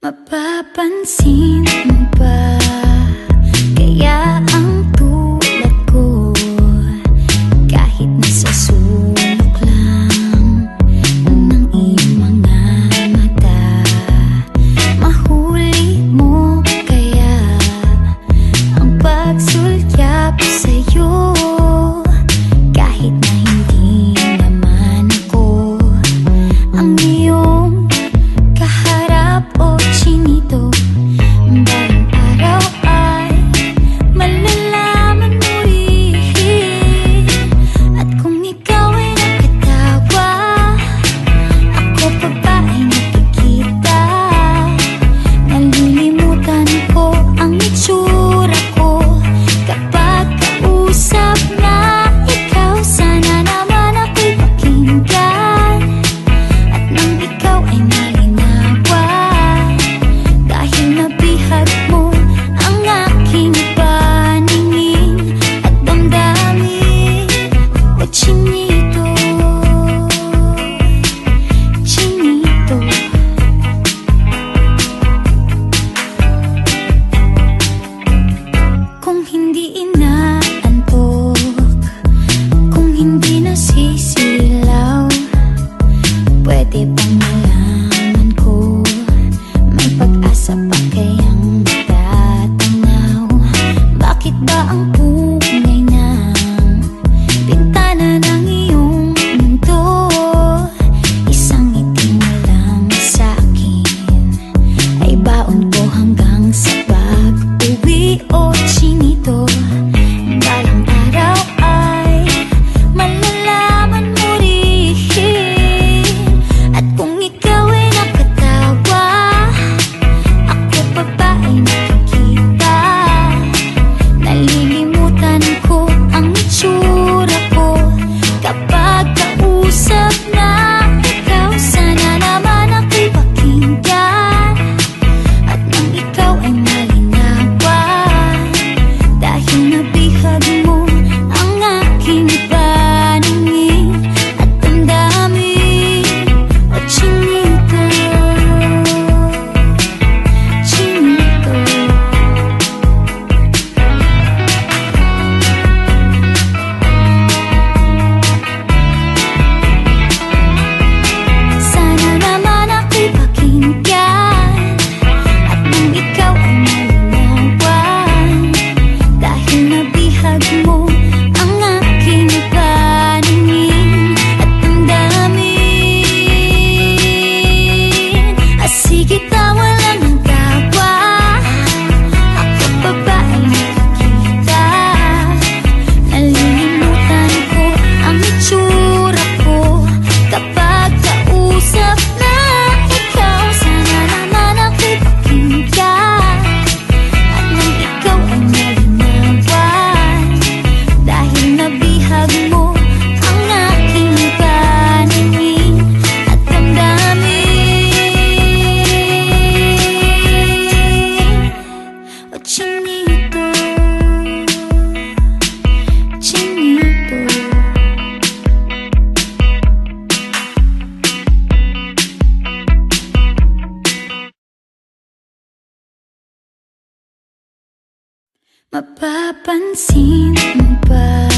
Mapapansin mo ba kaya ang tulad ko, kahit nasa sulok lang ng iyong mga mata, mahuli mo kaya ang pagsulyap sa'yo, kahit na hindi naman ako ang iyong kaharap o chinito. Balang araw ay malalaman mo rin, at kung ikaw ay nakatawa, ako pa ba ay nakikita? Nalilimutan ko ang itsura ko kapag kausap na ikaw. Sana naman ako'y pakinggan, at nang ikaw ay malinawan, dahil nabihag mo ang aking paningin at damdamin. O chinito, chinito, kung hindi inaantok, kung hindi nasisilaw, pwede bang malaman ko may pag-asa pa kayang matatanaw? Bakit ba ang pungay ng bintana ng iyong mundo isang ngiti mo lang sa'kin ay baon ko hanggang sa pag-uwi? O chinito, balang araw ay malalaman mo rin, at kung ikaw ay nakatawa, ako pa ba ay nakikita? Nalilimutan ko ang itsura ko kapag kausap na ikaw. Sana naman ako'y pakinggan, at nang ikaw ay malinawan, dahil nabihag mo ang aking paningin at damdamin. O chinito, chinito, sana naman ako'y pakinggan, at nang ikaw ay malinawan, dahil nabihag mo ang aking paningin at damdamin. Sige, tawa lang ng tawa, ako pa ba ay nakikita? Nalilimutan ko ang itsura ko kapag kausap na ikaw. Sana naman ako'y pakinggan, at nang ikaw ay malinawan, dahil nabihag mo ang aking paningin at damdamin. O chinito, chinito, mapapansin mo ba